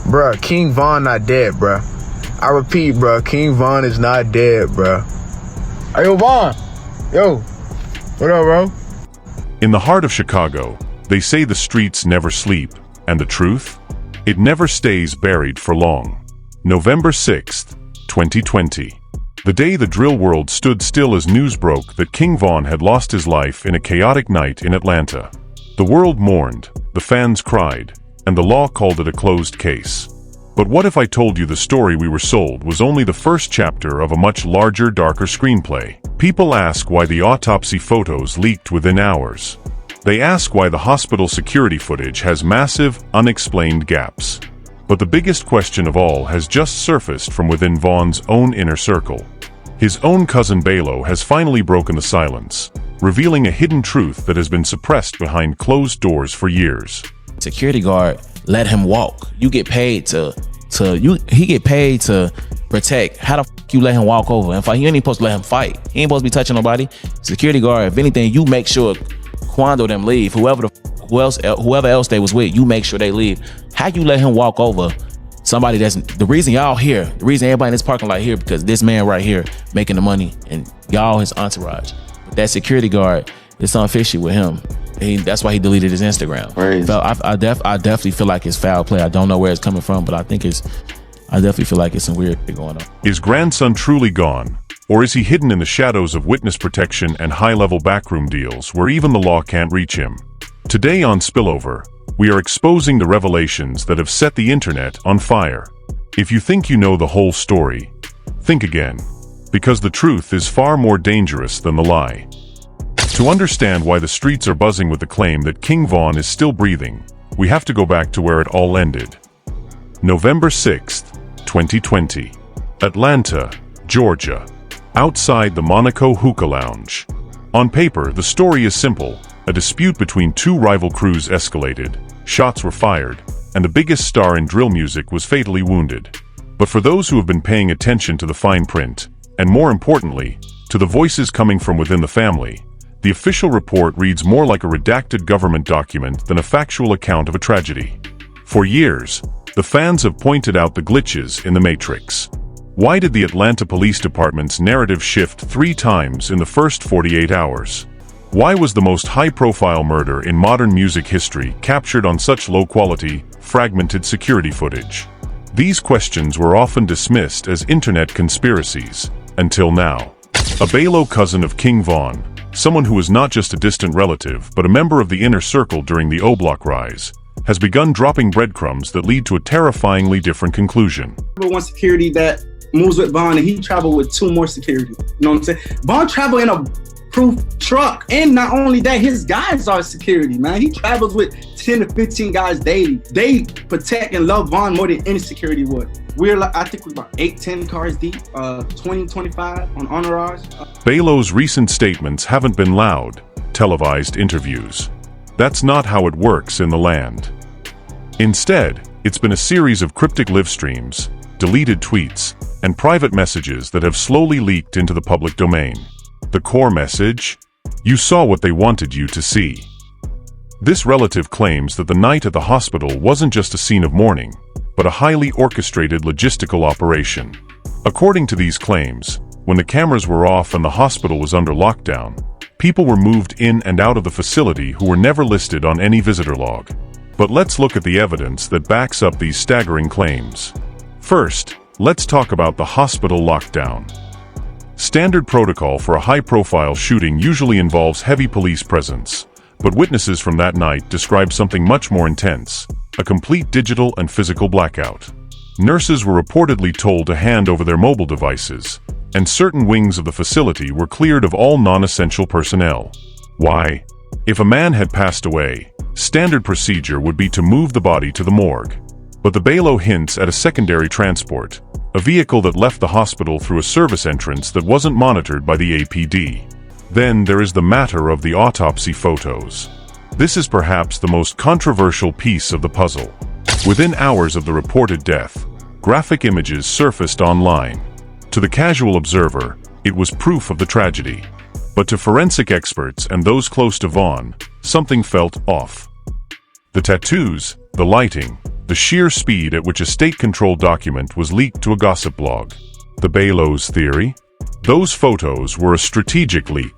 Bruh, King Von not dead, bruh. I repeat, bruh, King Von is not dead, bruh. Hey, yo, Von. Yo. What up, bro? In the heart of Chicago, they say the streets never sleep, and the truth? It never stays buried for long. November 6th, 2020. The day the drill world stood still as news broke that King Von had lost his life in a chaotic night in Atlanta. The world mourned, the fans cried, and the law called it a closed case. But what if I told you the story we were sold was only the first chapter of a much larger, darker screenplay? People ask why the autopsy photos leaked within hours. They ask why the hospital security footage has massive, unexplained gaps. But the biggest question of all has just surfaced from within Von's own inner circle. His own cousin Baylo has finally broken the silence, revealing a hidden truth that has been suppressed behind closed doors for years. Security guard let him walk. You get paid he get paid to protect. How the f you let him walk over? In fact, you ain't supposed to let him fight. He ain't supposed to be touching nobody. Security guard, if anything, you make sure Quando them leave. Whoever else they was with, you make sure they leave. How you let him walk over somebody that's the reason y'all here, the reason everybody in this parking lot here, because this man right here making the money and y'all his entourage. But that security guard, it's something fishy with him. That's why he deleted his Instagram. I definitely feel like it's foul play. I don't know where it's coming from, but I definitely feel like it's some weird thing going on. Is grandson truly gone? Or is he hidden in the shadows of witness protection and high-level backroom deals where even the law can't reach him? Today on Spillover, we are exposing the revelations that have set the internet on fire. If you think you know the whole story, think again, because the truth is far more dangerous than the lie. To understand why the streets are buzzing with the claim that King Von is still breathing, we have to go back to where it all ended. November 6th, 2020. Atlanta, Georgia. Outside the Monaco Hookah Lounge. On paper, the story is simple. A dispute between two rival crews escalated, shots were fired, and the biggest star in drill music was fatally wounded. But for those who have been paying attention to the fine print, and more importantly, to the voices coming from within the family, the official report reads more like a redacted government document than a factual account of a tragedy. For years, the fans have pointed out the glitches in the Matrix. Why did the Atlanta Police Department's narrative shift 3 times in the first 48 hours? Why was the most high-profile murder in modern music history captured on such low-quality, fragmented security footage? These questions were often dismissed as internet conspiracies, until now. A Baylo cousin of King Von, someone who is not just a distant relative but a member of the inner circle during the O-Block rise, has begun dropping breadcrumbs that lead to a terrifyingly different conclusion. Number one security that moves with Von, and he traveled with 2 more security. You know what I'm saying? Von traveled in a proof truck, and not only that, his guys are security, man. He travels with 10 to 15 guys daily. They protect and love Von more than any security would. I think we're about 8-10 cars deep, 20-25 on entourage. Baylo's recent statements haven't been loud, televised interviews. That's not how it works in the land. Instead, it's been a series of cryptic live streams, deleted tweets, and private messages that have slowly leaked into the public domain. The core message? You saw what they wanted you to see. This relative claims that the night at the hospital wasn't just a scene of mourning, but a highly orchestrated logistical operation. According to these claims, when the cameras were off and the hospital was under lockdown, people were moved in and out of the facility who were never listed on any visitor log. But let's look at the evidence that backs up these staggering claims. First, let's talk about the hospital lockdown. Standard protocol for a high-profile shooting usually involves heavy police presence, but witnesses from that night describe something much more intense, a complete digital and physical blackout. Nurses were reportedly told to hand over their mobile devices, and certain wings of the facility were cleared of all non-essential personnel. Why? If a man had passed away, standard procedure would be to move the body to the morgue. But the Baylo hints at a secondary transport, a vehicle that left the hospital through a service entrance that wasn't monitored by the APD. Then there is the matter of the autopsy photos. This is perhaps the most controversial piece of the puzzle. Within hours of the reported death, graphic images surfaced online. To the casual observer, it was proof of the tragedy. But to forensic experts and those close to Von, something felt off. The tattoos, the lighting, the sheer speed at which a state-controlled document was leaked to a gossip blog. The Baylo's theory? Those photos were a strategic leak.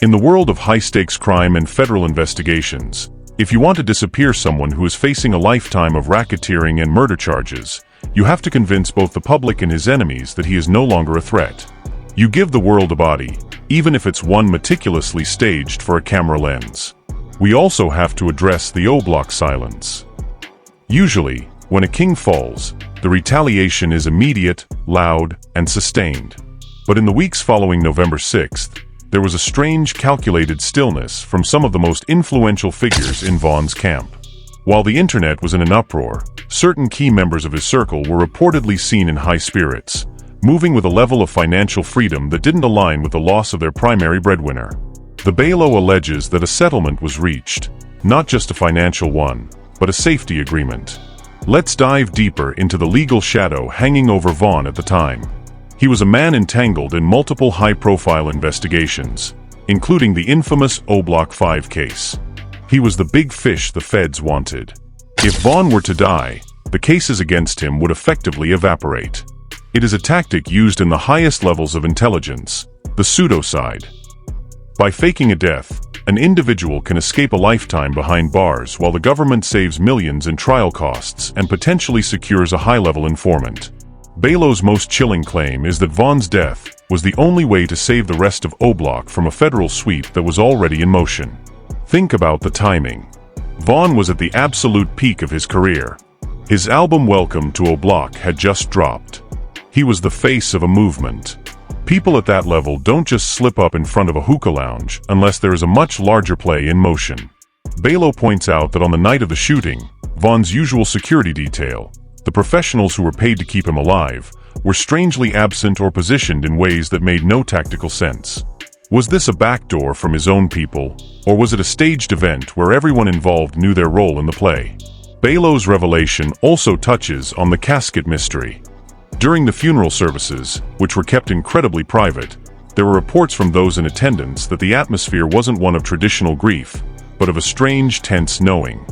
In the world of high-stakes crime and federal investigations, if you want to disappear someone who is facing a lifetime of racketeering and murder charges, you have to convince both the public and his enemies that he is no longer a threat. You give the world a body, even if it's one meticulously staged for a camera lens. We also have to address the O-Block silence. Usually, when a king falls, the retaliation is immediate, loud, and sustained. But in the weeks following November 6th, there was a strange, calculated stillness from some of the most influential figures in Vaughn's camp. While the internet was in an uproar, certain key members of his circle were reportedly seen in high spirits, moving with a level of financial freedom that didn't align with the loss of their primary breadwinner. The Baylo alleges that a settlement was reached, not just a financial one, but a safety agreement. Let's dive deeper into the legal shadow hanging over Vaughn at the time. He was a man entangled in multiple high-profile investigations, including the infamous O-Block 5 case. He was the big fish the feds wanted. If Vaughn were to die, the cases against him would effectively evaporate. It is a tactic used in the highest levels of intelligence, the pseudocide. By faking a death, an individual can escape a lifetime behind bars while the government saves millions in trial costs and potentially secures a high-level informant. Baylo's most chilling claim is that Vaughn's death was the only way to save the rest of O-Block from a federal sweep that was already in motion. Think about the timing. Vaughn was at the absolute peak of his career. His album Welcome to O-Block had just dropped. He was the face of a movement. People at that level don't just slip up in front of a hookah lounge unless there is a much larger play in motion. Baylo points out that on the night of the shooting, Vaughn's usual security detail, the professionals who were paid to keep him alive, were strangely absent or positioned in ways that made no tactical sense. Was this a backdoor from his own people, or was it a staged event where everyone involved knew their role in the play? Baylo's revelation also touches on the casket mystery. During the funeral services, which were kept incredibly private, there were reports from those in attendance that the atmosphere wasn't one of traditional grief, but of a strange, tense knowing.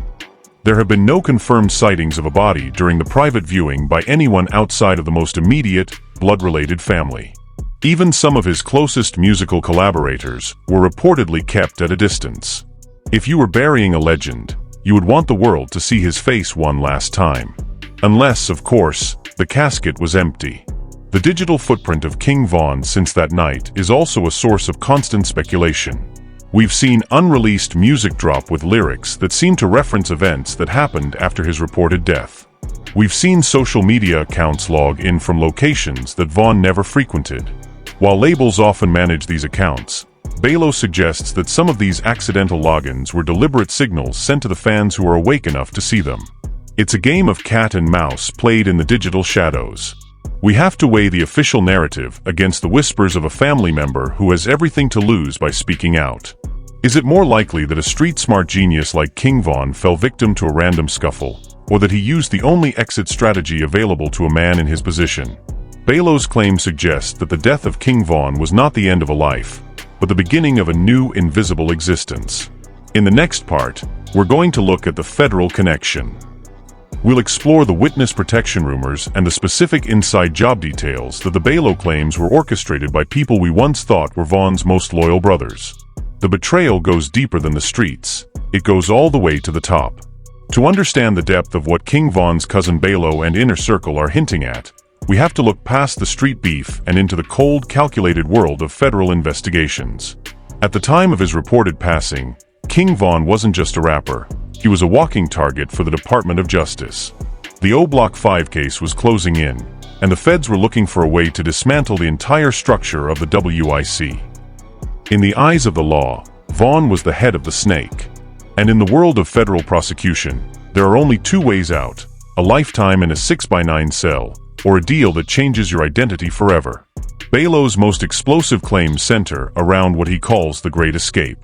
There have been no confirmed sightings of a body during the private viewing by anyone outside of the most immediate, blood-related family. Even some of his closest musical collaborators were reportedly kept at a distance. If you were burying a legend, you would want the world to see his face one last time. Unless, of course, the casket was empty. The digital footprint of King Vaughn since that night is also a source of constant speculation. We've seen unreleased music drop with lyrics that seem to reference events that happened after his reported death. We've seen social media accounts log in from locations that Vaughn never frequented. While labels often manage these accounts, Baylo suggests that some of these accidental logins were deliberate signals sent to the fans who are awake enough to see them. It's a game of cat and mouse played in the digital shadows. We have to weigh the official narrative against the whispers of a family member who has everything to lose by speaking out. Is it more likely that a street-smart genius like King Vaughn fell victim to a random scuffle, or that he used the only exit strategy available to a man in his position? Baylo's claim suggests that the death of King Vaughn was not the end of a life, but the beginning of a new invisible existence. In the next part, we're going to look at the federal connection. We'll explore the witness protection rumors and the specific inside job details that the Baylo claims were orchestrated by people we once thought were Vaughn's most loyal brothers. The betrayal goes deeper than the streets. It goes all the way to the top. To understand the depth of what King Vaughn's cousin Baylo and inner circle are hinting at, we have to look past the street beef and into the cold, calculated world of federal investigations. At the time of his reported passing, King Vaughn wasn't just a rapper. He was a walking target for the Department of Justice. The O-Block 5 case was closing in, and the feds were looking for a way to dismantle the entire structure of the WIC. In the eyes of the law, Vaughn was the head of the snake. And in the world of federal prosecution, there are only two ways out: a lifetime in a 6x9 cell, or a deal that changes your identity forever. Baylo's most explosive claims center around what he calls the Great Escape.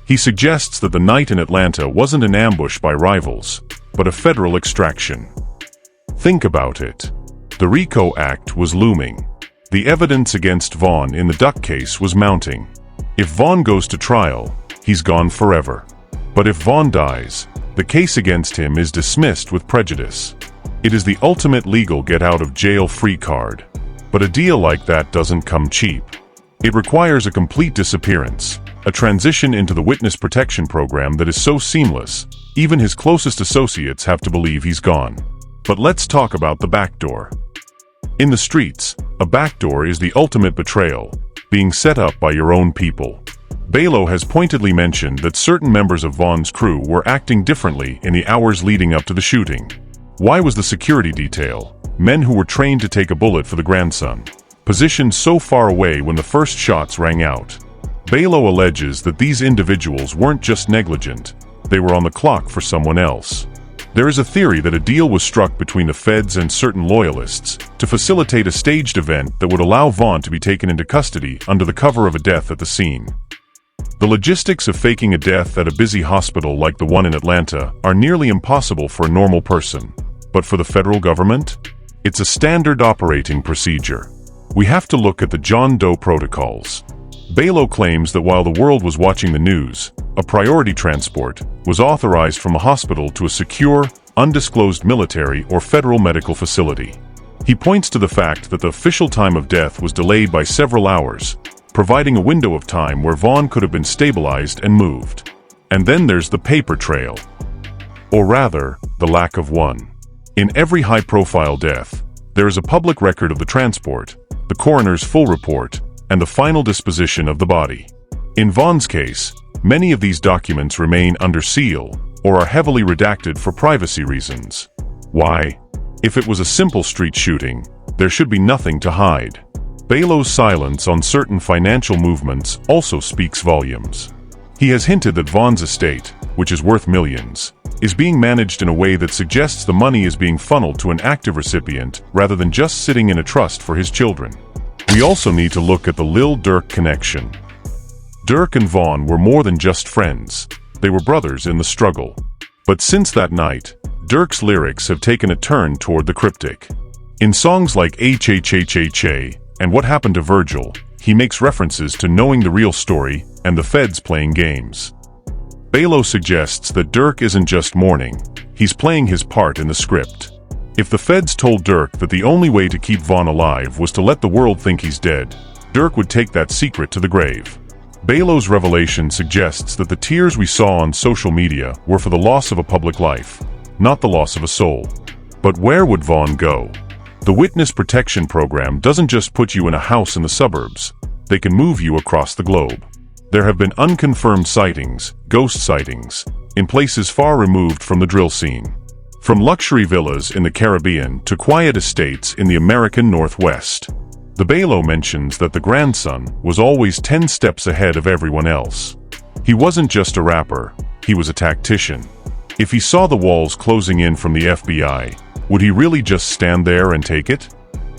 He suggests that the night in Atlanta wasn't an ambush by rivals, but a federal extraction. Think about it. The RICO Act was looming. The evidence against Vaughn in the Duck case was mounting. If Vaughn goes to trial, he's gone forever. But if Vaughn dies, the case against him is dismissed with prejudice. It is the ultimate legal get-out-of-jail-free card. But a deal like that doesn't come cheap. It requires a complete disappearance, a transition into the witness protection program that is so seamless, even his closest associates have to believe he's gone. But let's talk about the backdoor. In the streets, a backdoor is the ultimate betrayal, being set up by your own people. Baylo has pointedly mentioned that certain members of Vaughn's crew were acting differently in the hours leading up to the shooting. Why was the security detail, men who were trained to take a bullet for the grandson, positioned so far away when the first shots rang out? Baylo alleges that these individuals weren't just negligent, they were on the clock for someone else. There is a theory that a deal was struck between the feds and certain loyalists to facilitate a staged event that would allow Vaughn to be taken into custody under the cover of a death at the scene. The logistics of faking a death at a busy hospital like the one in Atlanta are nearly impossible for a normal person. But for the federal government, it's a standard operating procedure. We have to look at the John Doe protocols. Baylo claims that while the world was watching the news, a priority transport was authorized from a hospital to a secure, undisclosed military or federal medical facility. He points to the fact that the official time of death was delayed by several hours, providing a window of time where Vaughn could have been stabilized and moved. And then there's the paper trail. Or rather, the lack of one. In every high-profile death, there is a public record of the transport, the coroner's full report, and the final disposition of the body. In Vaughn's case, many of these documents remain under seal or are heavily redacted for privacy reasons. Why? If it was a simple street shooting, there should be nothing to hide. Baylo's silence on certain financial movements also speaks volumes. He has hinted that Vaughn's estate, which is worth millions, is being managed in a way that suggests the money is being funneled to an active recipient rather than just sitting in a trust for his children. We also need to look at the Lil Durk connection. Durk and Vaughn were more than just friends, they were brothers in the struggle. But since that night, Durk's lyrics have taken a turn toward the cryptic. In songs like H and What Happened to Virgil, he makes references to knowing the real story and the feds playing games. Baylo suggests that Durk isn't just mourning, he's playing his part in the script. If the feds told Durk that the only way to keep Vaughn alive was to let the world think he's dead, Durk would take that secret to the grave. Baylo's revelation suggests that the tears we saw on social media were for the loss of a public life, not the loss of a soul. But where would Vaughn go? The Witness Protection Program doesn't just put you in a house in the suburbs, they can move you across the globe. There have been unconfirmed sightings, ghost sightings, in places far removed from the drill scene. From luxury villas in the Caribbean to quiet estates in the American Northwest. The Baylo mentions that the grandson was always 10 steps ahead of everyone else. He wasn't just a rapper, he was a tactician. If he saw the walls closing in from the FBI, would he really just stand there and take it?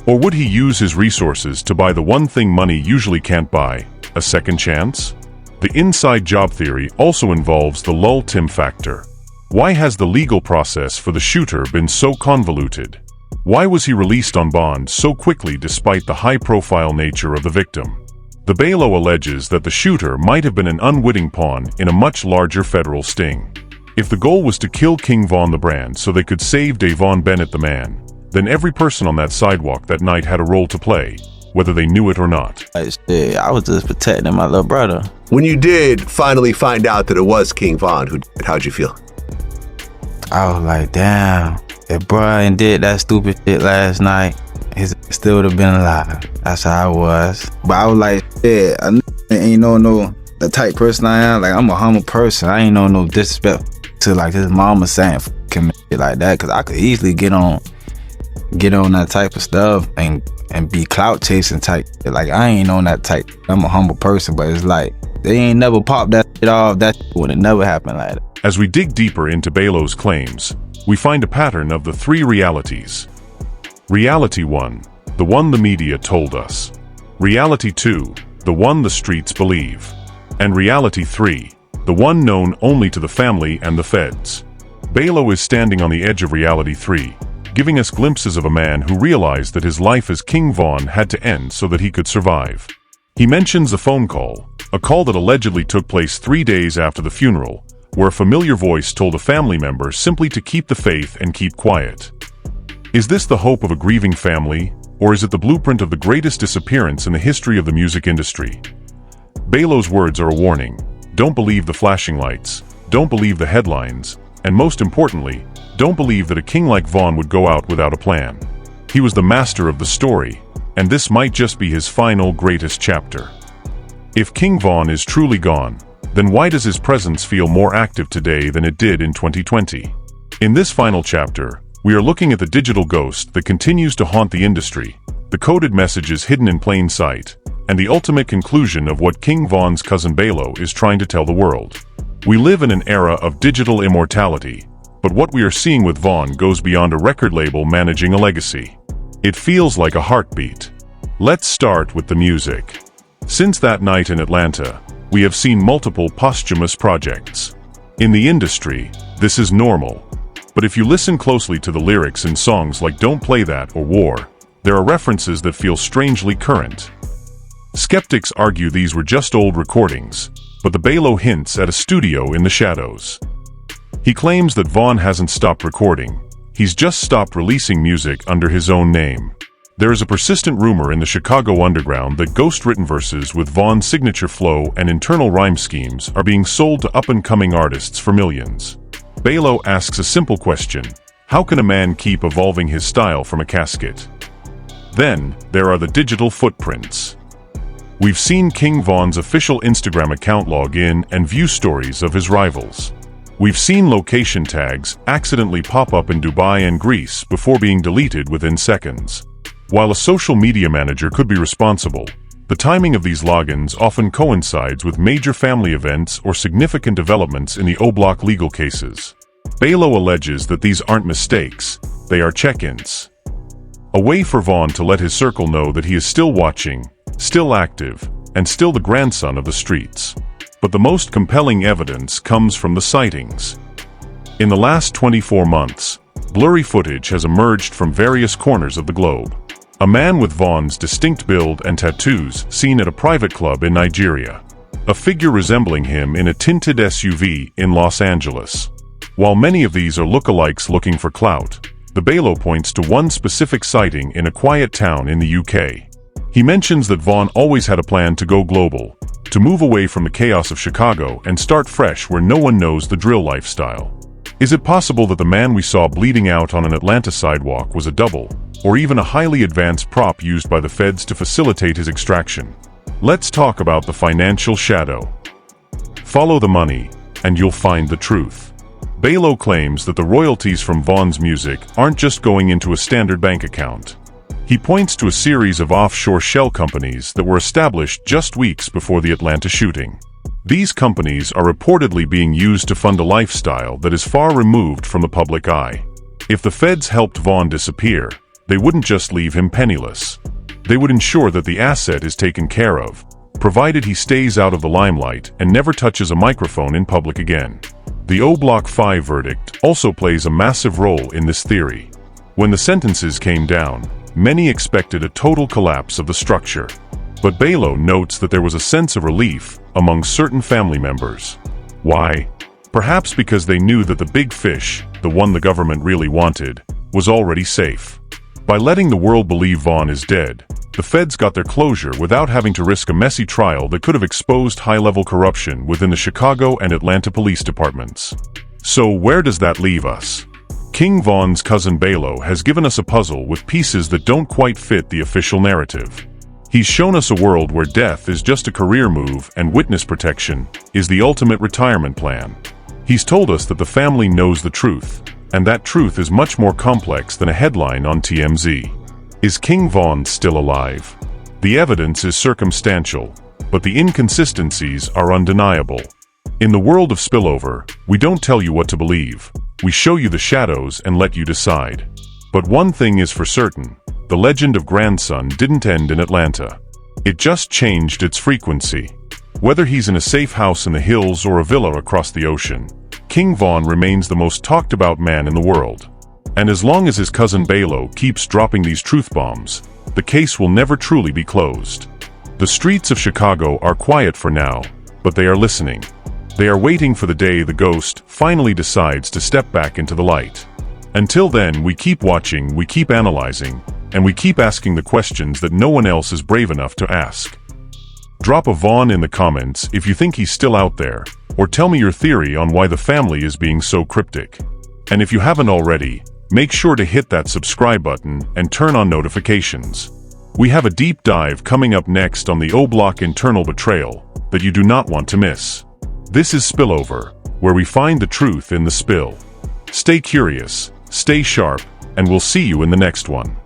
Or would he use his resources to buy the one thing money usually can't buy, a second chance? The inside job theory also involves the lull Tim factor. Why has the legal process for the shooter been so convoluted? Why was he released on bond so quickly despite the high-profile nature of the victim? The Baylo alleges that the shooter might have been an unwitting pawn in a much larger federal sting. If the goal was to kill King Von the brand so they could save Davon Bennett the man, then every person on that sidewalk that night had a role to play, whether they knew it or not. I was just protecting my little brother. When you did finally find out that it was King Von who did it, how'd you feel? I was like, damn, if Brian did that stupid shit last night, he still would have been alive. That's how I was. But I was like, yeah, I ain't no the type person I am. Like, I'm a humble person. I ain't no disrespect to like his mama saying f***ing shit like that, because I could easily get on that type of stuff and be clout chasing type. Like, I ain't on that type. I'm a humble person, but it's like they ain't never popped that shit off. That shit would have never happened like that. As we dig deeper into Baylo's claims, we find a pattern of the three realities. Reality 1, the one the media told us. Reality 2, the one the streets believe. And Reality 3, the one known only to the family and the feds. Baylo is standing on the edge of Reality 3, giving us glimpses of a man who realized that his life as King Von had to end so that he could survive. He mentions a phone call, a call that allegedly took place 3 days after the funeral, where a familiar voice told a family member simply to keep the faith and keep quiet. Is this the hope of a grieving family, or is it the blueprint of the greatest disappearance in the history of the music industry? Baylo's words are a warning. Don't believe the flashing lights, don't believe the headlines, and most importantly, don't believe that a king like Vaughn would go out without a plan. He was the master of the story, and this might just be his final greatest chapter. If King Vaughn is truly gone, then why does his presence feel more active today than it did in 2020? In this final chapter, we are looking at the digital ghost that continues to haunt the industry, the coded messages hidden in plain sight, and the ultimate conclusion of what King Vaughn's cousin Baylo is trying to tell the world. We live in an era of digital immortality, but what we are seeing with Vaughn goes beyond a record label managing a legacy. It feels like a heartbeat. Let's start with the music. Since that night in Atlanta, we have seen multiple posthumous projects. In the industry, this is normal. But if you listen closely to the lyrics in songs like Don't Play That or War, there are references that feel strangely current. Skeptics argue these were just old recordings, but the Baylo hints at a studio in the shadows. He claims that Vaughn hasn't stopped recording, he's just stopped releasing music under his own name. There is a persistent rumor in the Chicago underground that ghost-written verses with Vaughn's signature flow and internal rhyme schemes are being sold to up-and-coming artists for millions. Baylo asks a simple question: how can a man keep evolving his style from a casket? Then, there are the digital footprints. We've seen King Vaughn's official Instagram account log in and view stories of his rivals. We've seen location tags accidentally pop up in Dubai and Greece before being deleted within seconds. While a social media manager could be responsible, the timing of these logins often coincides with major family events or significant developments in the O-Block legal cases. Baylo alleges that these aren't mistakes, they are check-ins. A way for Vaughn to let his circle know that he is still watching, still active, and still the grandson of the streets. But the most compelling evidence comes from the sightings. In the last 24 months, blurry footage has emerged from various corners of the globe. A man with Vaughn's distinct build and tattoos seen at a private club in Nigeria. A figure resembling him in a tinted SUV in Los Angeles. While many of these are lookalikes looking for clout, the Baylo points to one specific sighting in a quiet town in the UK. He mentions that Vaughn always had a plan to go global, to move away from the chaos of Chicago and start fresh where no one knows the drill lifestyle. Is it possible that the man we saw bleeding out on an Atlanta sidewalk was a double, or even a highly advanced prop used by the feds to facilitate his extraction? Let's talk about the financial shadow. Follow the money, and you'll find the truth. Baylo claims that the royalties from Vaughn's music aren't just going into a standard bank account. He points to a series of offshore shell companies that were established just weeks before the Atlanta shooting. These companies are reportedly being used to fund a lifestyle that is far removed from the public eye. If the feds helped Vaughn disappear, they wouldn't just leave him penniless. They would ensure that the asset is taken care of, provided he stays out of the limelight and never touches a microphone in public again. The O-Block 5 verdict also plays a massive role in this theory. When the sentences came down, many expected a total collapse of the structure. But Baylo notes that there was a sense of relief among certain family members. Why? Perhaps because they knew that the big fish, the one the government really wanted, was already safe. By letting the world believe Vaughn is dead, the feds got their closure without having to risk a messy trial that could have exposed high-level corruption within the Chicago and Atlanta police departments. So where does that leave us? King Vaughn's cousin Baylo has given us a puzzle with pieces that don't quite fit the official narrative. He's shown us a world where death is just a career move and witness protection is the ultimate retirement plan. He's told us that the family knows the truth, and that truth is much more complex than a headline on TMZ. Is King Vaughn still alive? The evidence is circumstantial, but the inconsistencies are undeniable. In the world of Spillover, we don't tell you what to believe. We show you the shadows and let you decide. But one thing is for certain, the legend of grandson didn't end in Atlanta. It just changed its frequency. Whether he's in a safe house in the hills or a villa across the ocean, King Vaughn remains the most talked about man in the world. And as long as his cousin Baylo keeps dropping these truth bombs, the case will never truly be closed. The streets of Chicago are quiet for now, but they are listening. They are waiting for the day the ghost finally decides to step back into the light. Until then, we keep watching, we keep analyzing, and we keep asking the questions that no one else is brave enough to ask. Drop a Vaughn in the comments if you think he's still out there, or tell me your theory on why the family is being so cryptic. And if you haven't already, make sure to hit that subscribe button and turn on notifications. We have a deep dive coming up next on the O-Block internal betrayal that you do not want to miss. This is Spillover, where we find the truth in the spill. Stay curious, stay sharp, and we'll see you in the next one.